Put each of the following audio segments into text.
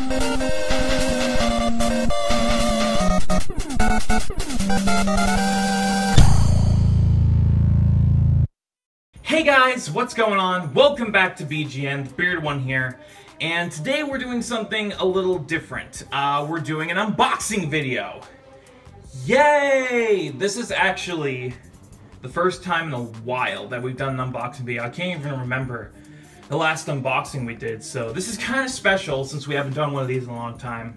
Hey guys, what's going on? Welcome back to BGN, the Bearded One here, and today we're doing something a little different. We're doing an unboxing video. Yay! This is actually the first time in a while that we've done an unboxing video. I can't even remember the last unboxing we did, so this is kind of special since we haven't done one of these in a long time.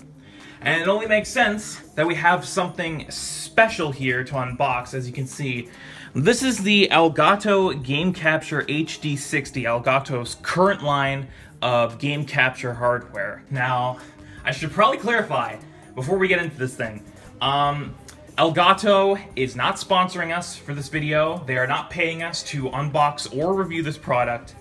And it only makes sense that we have something special here to unbox. As you can see, this is the Elgato Game Capture HD60, Elgato's current line of game capture hardware. Now, I should probably clarify before we get into this thing. Elgato is not sponsoring us for this video. They are not paying us to unbox or review this product.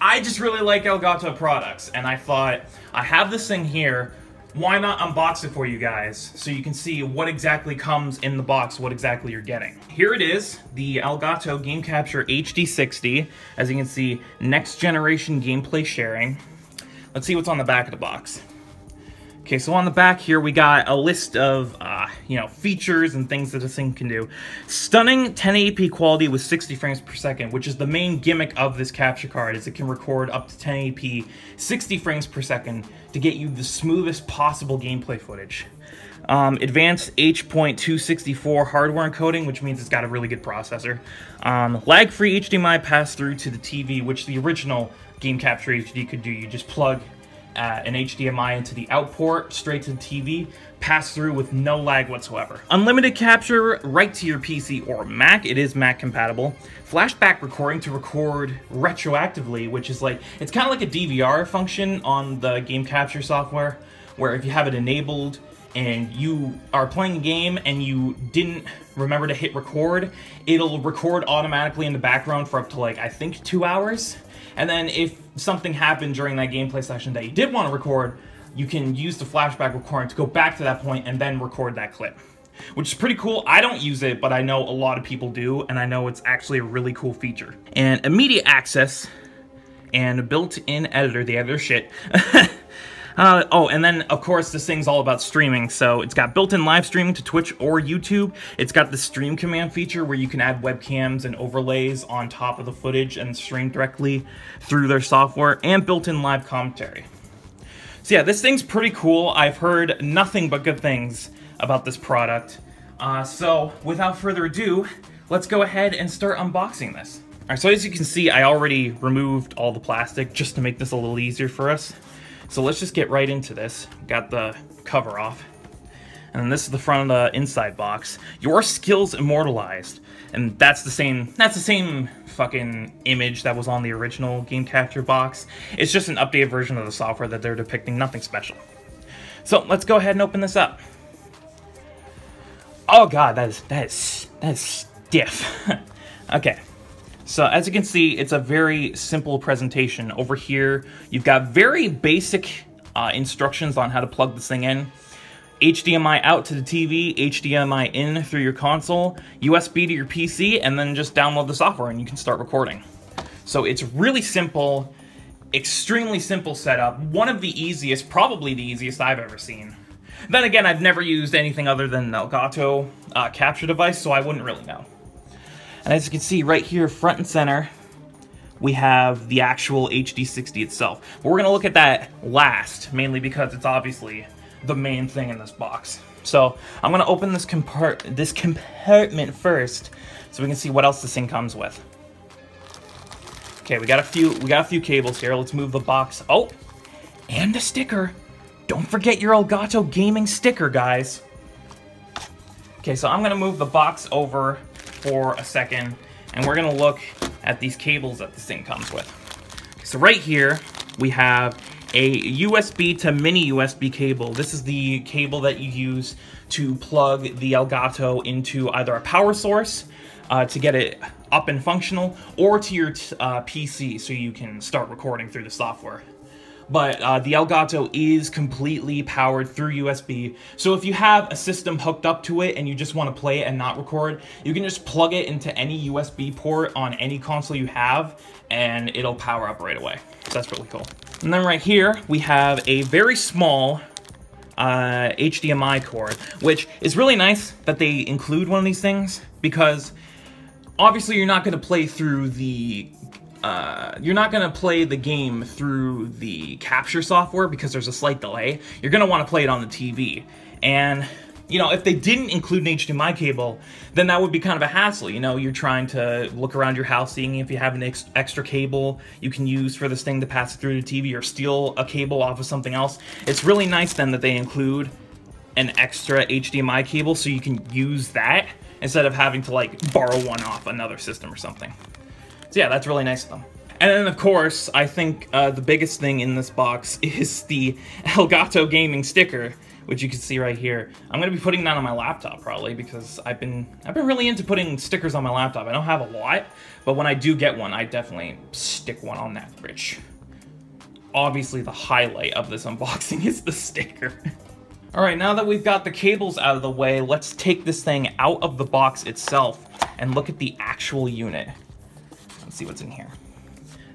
I just really like Elgato products, and I thought, I have this thing here, why not unbox it for you guys so you can see what exactly comes in the box, what exactly you're getting. Here it is, the Elgato Game Capture HD60. As you can see, next generation gameplay sharing. Let's see what's on the back of the box. Okay, so on the back here we got a list of features and things that this thing can do. Stunning 1080p quality with 60 frames per second, which is the main gimmick of this capture card, is it can record up to 1080p 60 frames per second to get you the smoothest possible gameplay footage. Advanced H.264 hardware encoding, which means it's got a really good processor. Lag-free HDMI pass-through to the TV, which the original Game Capture HD could do. You just plug an HDMI into the out port, straight to the TV, pass through with no lag whatsoever. Unlimited capture right to your PC or Mac. It is Mac compatible. Flashback recording to record retroactively, which is like, it's kind of like a DVR function on the Game Capture software, where if you have it enabled and you are playing a game and you didn't remember to hit record, it'll record automatically in the background for up to like, I think 2 hours. And then if something happened during that gameplay session that you did want to record, you can use the flashback recording to go back to that point and then record that clip. Which is pretty cool. I don't use it, but I know a lot of people do, and I know it's actually a really cool feature. And immediate access and a built-in editor, the editor shit. Oh, and then, of course, this thing's all about streaming, so it's got built-in live streaming to Twitch or YouTube. It's got the stream command feature where you can add webcams and overlays on top of the footage and stream directly through their software, and built-in live commentary. So yeah, this thing's pretty cool. I've heard nothing but good things about this product. So, without further ado, let's go ahead and start unboxing this. Alright, so as you can see, I already removed all the plastic just to make this a little easier for us. So let's just get right into this. Got the cover off. And then this is the front of the inside box. Your skills immortalized. And that's the same fucking image that was on the original Game Capture box. It's just an updated version of the software that they're depicting, nothing special. So let's go ahead and open this up. Oh god, that is stiff. Okay. So as you can see, it's a very simple presentation. Over here, you've got very basic instructions on how to plug this thing in. HDMI out to the TV, HDMI in through your console, USB to your PC, and then just download the software and you can start recording. So it's really simple, extremely simple setup. One of the easiest, probably the easiest I've ever seen. Then again, I've never used anything other than an Elgato capture device, so I wouldn't really know. And as you can see right here, front and center, we have the actual HD60 itself. But we're going to look at that last, mainly because it's obviously the main thing in this box. So I'm going to open this compartment first, so we can see what else this thing comes with. Okay, we got a few cables here. Let's move the box. Oh, and a sticker. Don't forget your Elgato gaming sticker, guys. Okay, so I'm going to move the box over for a second, and we're going to look at these cables that this thing comes with. So right here, we have a USB to mini USB cable. This is the cable that you use to plug the Elgato into either a power source to get it up and functional, or to your PC so you can start recording through the software. But the Elgato is completely powered through USB, so if you have a system hooked up to it and you just want to play it and not record, you can just plug it into any USB port on any console you have, and it'll power up right away. So that's really cool. And then right here, we have a very small HDMI cord, which is really nice that they include one of these things, because obviously you're not going to play through the game through the capture software because there's a slight delay. You're going to want to play it on the TV. And, you know, if they didn't include an HDMI cable, then that would be kind of a hassle. You know, you're trying to look around your house, seeing if you have an extra cable you can use for this thing to pass through the TV, or steal a cable off of something else. It's really nice then that they include an extra HDMI cable so you can use that instead of having to, like, borrow one off another system or something. So yeah, that's really nice of them. And then, of course, I think the biggest thing in this box is the Elgato gaming sticker, which you can see right here. I'm gonna be putting that on my laptop probably, because I've been really into putting stickers on my laptop. I don't have a lot, but when I do get one, I definitely stick one on that fridge. Obviously, the highlight of this unboxing is the sticker. All right, now that we've got the cables out of the way, let's take this thing out of the box itself and look at the actual unit. Let's see what's in here.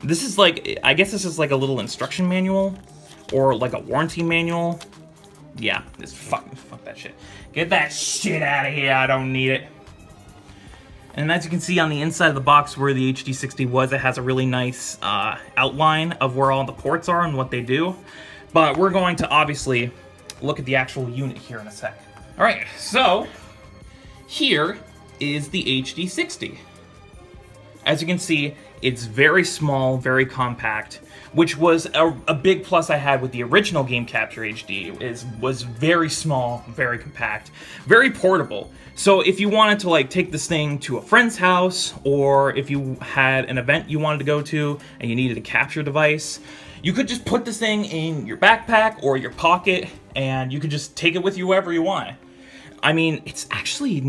This is like, I guess this is like a little instruction manual or like a warranty manual. Yeah, this fuck that shit. Get that shit out of here, I don't need it. And as you can see on the inside of the box where the HD60 was, it has a really nice outline of where all the ports are and what they do. But we're going to obviously look at the actual unit here in a sec. All right, so here is the HD60. As you can see, it's very small, very compact, which was a big plus I had with the original Game Capture HD. Was very small, very compact, very portable. So if you wanted to like take this thing to a friend's house, or if you had an event you wanted to go to and you needed a capture device, you could just put this thing in your backpack or your pocket, and you could just take it with you wherever you want. I mean, it's actually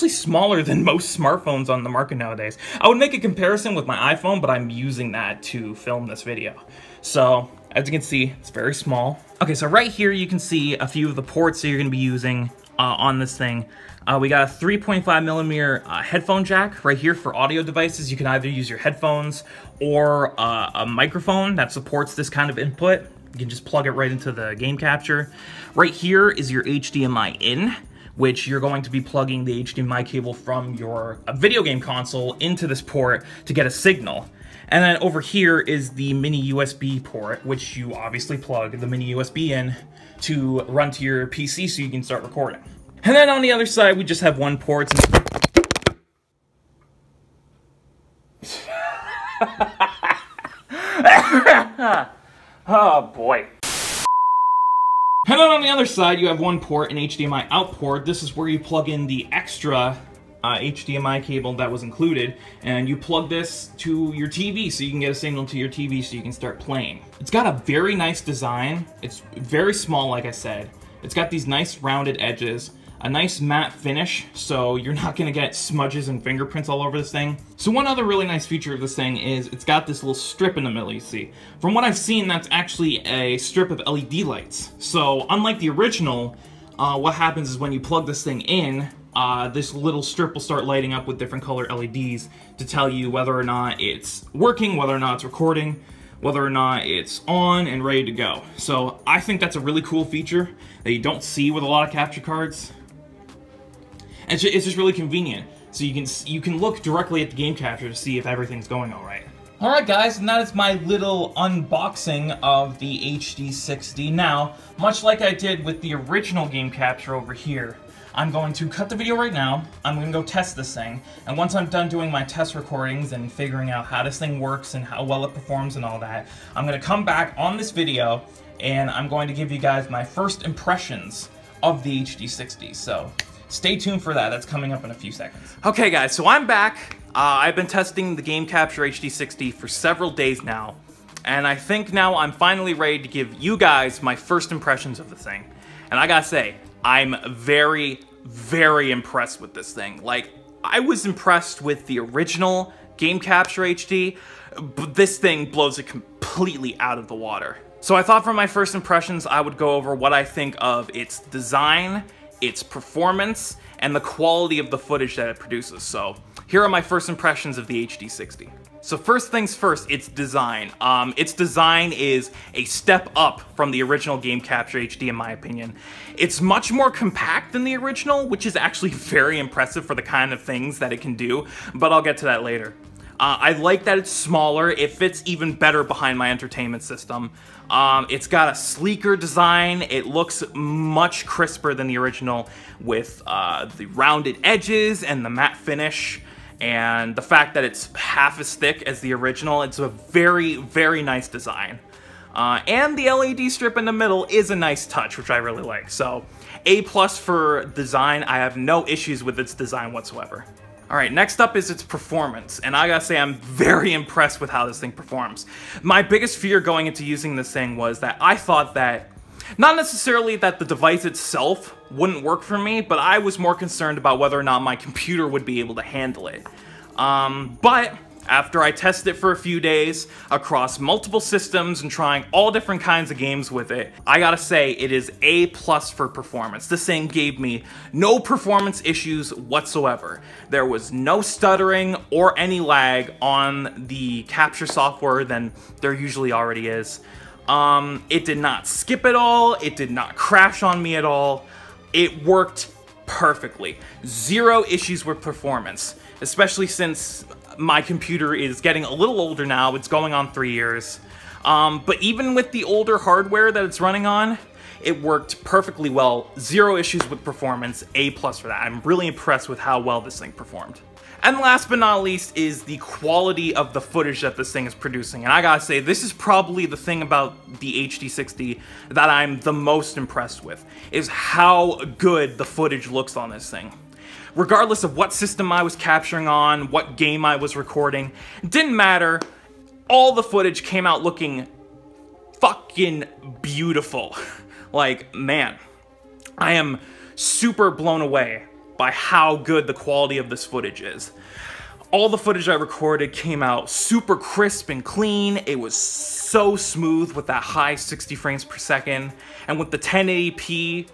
smaller than most smartphones on the market nowadays. I would make a comparison with my iPhone, but I'm using that to film this video. So, as you can see, it's very small. Okay, so right here you can see a few of the ports that you're gonna be using on this thing. We got a 3.5mm headphone jack right here for audio devices. You can either use your headphones or a microphone that supports this kind of input. You can just plug it right into the game capture. Right here is your HDMI in, which you're going to be plugging the HDMI cable from your video game console into this port to get a signal. And then over here is the mini USB port, which you obviously plug the mini USB in to run to your PC so you can start recording. And then on the other side, we just have one port. Oh boy. And then on the other side, you have one port, an HDMI out port. This is where you plug in the extra HDMI cable that was included, and you plug this to your TV so you can get a signal to your TV so you can start playing. It's got a very nice design. It's very small, like I said. It's got these nice rounded edges, a nice matte finish, so you're not gonna get smudges and fingerprints all over this thing. So one other really nice feature of this thing is it's got this little strip in the middle, you see. From what I've seen, that's actually a strip of LED lights. So unlike the original, what happens is when you plug this thing in, this little strip will start lighting up with different color LEDs to tell you whether or not it's working, whether or not it's recording, whether or not it's on and ready to go. So I think that's a really cool feature that you don't see with a lot of capture cards. It's just really convenient, so you can look directly at the game capture to see if everything's going all right. All right, guys, and that is my little unboxing of the HD60. Now, much like I did with the original game capture over here, I'm going to cut the video right now. I'm going to go test this thing, and once I'm done doing my test recordings and figuring out how this thing works and how well it performs and all that, I'm going to come back on this video and I'm going to give you guys my first impressions of the HD60. So stay tuned for that. That's coming up in a few seconds. Okay, guys, so I'm back. I've been testing the Game Capture HD60 for several days now, and I think now I'm finally ready to give you guys my first impressions of the thing. And I gotta say, I'm very, very impressed with this thing. Like, I was impressed with the original Game Capture HD, but this thing blows it completely out of the water. So I thought for my first impressions, I would go over what I think of its design, its performance, and the quality of the footage that it produces. So here are my first impressions of the HD60. So first things first, its design. Its design is a step up from the original Game Capture HD in my opinion. It's much more compact than the original, which is actually very impressive for the kind of things that it can do, but I'll get to that later. I like that it's smaller. It fits even better behind my entertainment system. It's got a sleeker design. It looks much crisper than the original with the rounded edges and the matte finish. And the fact that it's half as thick as the original, it's a very, very nice design. And the LED strip in the middle is a nice touch, which I really like. So, A+ for design. I have no issues with its design whatsoever. Alright, next up is its performance, and I gotta say I'm very impressed with how this thing performs. My biggest fear going into using this thing was that I thought that, not necessarily that the device itself wouldn't work for me, but I was more concerned about whether or not my computer would be able to handle it. But after I tested it for a few days across multiple systems and trying all different kinds of games with it, I gotta say it is A+ for performance. This thing gave me no performance issues whatsoever. There was no stuttering or any lag on the capture software than there usually already is. It did not skip at all, it did not crash on me at all. It worked perfectly. Zero issues with performance, especially since my computer is getting a little older now. It's going on 3 years. But even with the older hardware that it's running on, it worked perfectly well. Zero issues with performance, A+ for that. I'm really impressed with how well this thing performed. And last but not least is the quality of the footage that this thing is producing. And I gotta say, this is probably the thing about the HD60 that I'm the most impressed with, is how good the footage looks on this thing. Regardless of what system I was capturing on, what game I was recording, it didn't matter. All the footage came out looking fucking beautiful. Like, man, I am super blown away by how good the quality of this footage is. All the footage I recorded came out super crisp and clean. It was so smooth with that high 60 frames per second. And with the 1080p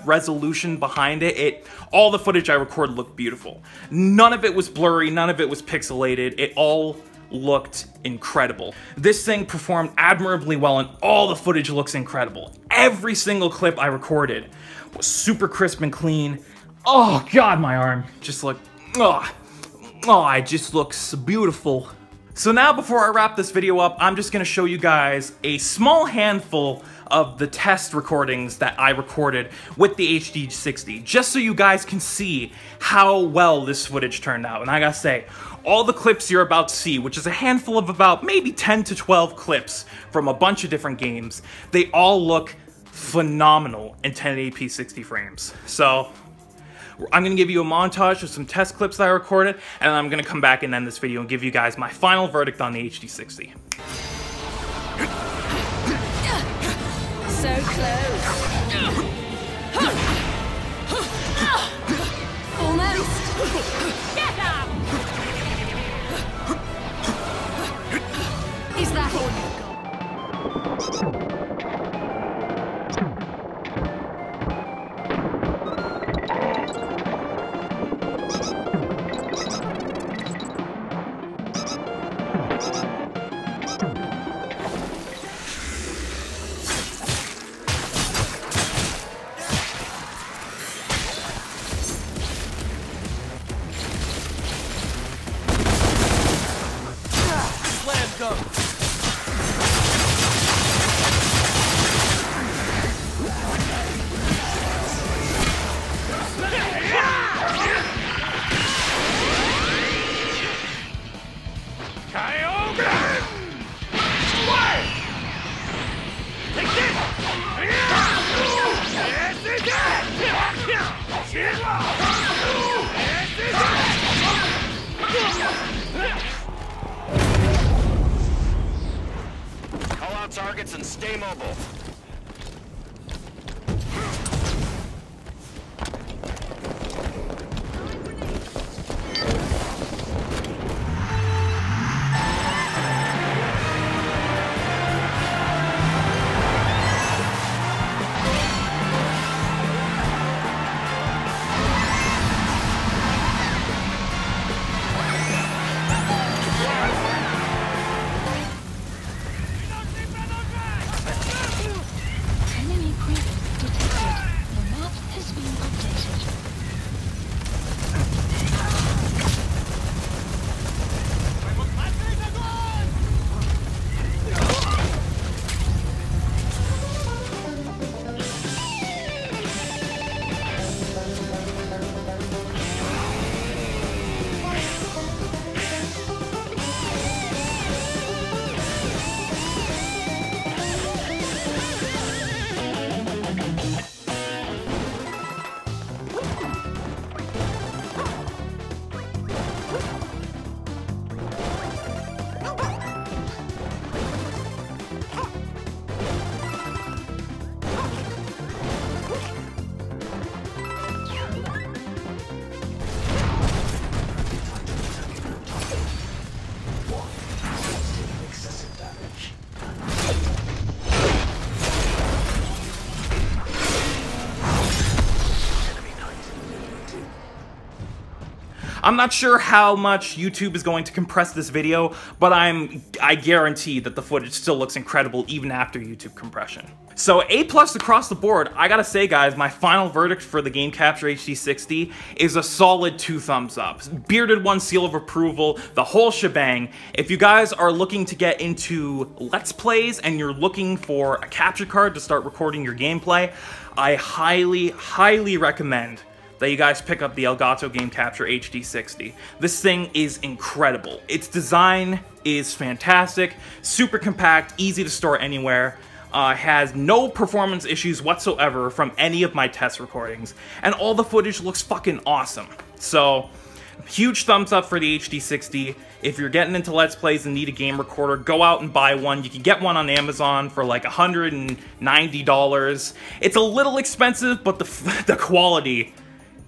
resolution behind it, all the footage I recorded looked beautiful. None of it was blurry, none of it was pixelated. It all looked incredible. This thing performed admirably well and all the footage looks incredible. Every single clip I recorded was super crisp and clean. Oh god, my arm just looked, it just looks beautiful. So now before I wrap this video up, I'm just gonna show you guys a small handful of the test recordings that I recorded with the HD60, just so you guys can see how well this footage turned out. And I gotta say, all the clips you're about to see, which is a handful of about maybe 10 to 12 clips from a bunch of different games, they all look phenomenal in 1080p 60 frames. So I'm gonna give you a montage of some test clips that I recorded, and then I'm gonna come back and end this video and give you guys my final verdict on the HD60. So close. Almost. Get up! Is that all you've got? Call out targets and stay mobile. I'm not sure how much YouTube is going to compress this video, but I guarantee that the footage still looks incredible even after YouTube compression. So A+ across the board. I gotta say, guys, my final verdict for the Game Capture HD60 is a solid 2 thumbs up. Bearded one, seal of approval, the whole shebang. If you guys are looking to get into Let's Plays and you're looking for a capture card to start recording your gameplay, I highly recommend that you guys pick up the Elgato Game Capture HD60. This thing is incredible. Its design is fantastic, super compact, easy to store anywhere, has no performance issues whatsoever from any of my test recordings, and all the footage looks fucking awesome. So, huge thumbs up for the HD60. If you're getting into Let's Plays and need a game recorder, go out and buy one. You can get one on Amazon for like $190. It's a little expensive, but the quality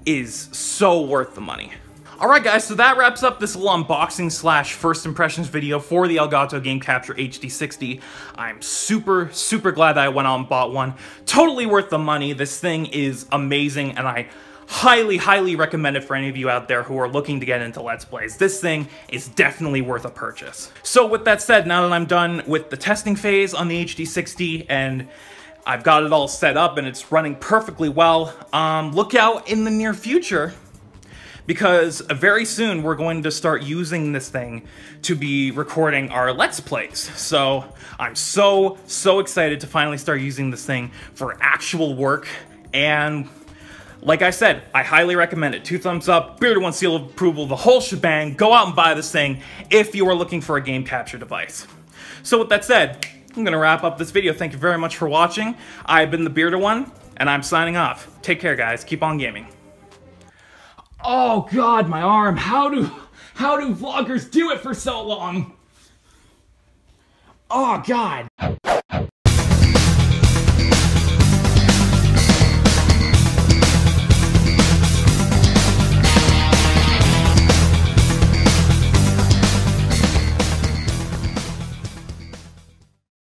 is so worth the money. Alright guys, so that wraps up this little unboxing / first impressions video for the Elgato Game Capture HD60. I'm super glad that I went out and bought one. Totally worth the money. This thing is amazing, and I highly recommend it for any of you out there who are looking to get into Let's Plays. This thing is definitely worth a purchase. So with that said, now that I'm done with the testing phase on the HD60 and I've got it all set up and it's running perfectly well, look out in the near future, because very soon we're going to start using this thing to be recording our Let's Plays. So I'm so excited to finally start using this thing for actual work, and like I said, I highly recommend it. 2 thumbs up, bearded one, seal of approval, the whole shebang. Go out and buy this thing if you are looking for a game capture device. So with that said, I'm gonna wrap up this video. Thank you very much for watching. I've been the bearded one, and I'm signing off. Take care, guys. Keep on gaming. Oh God, my arm. How do vloggers do it for so long? Oh God.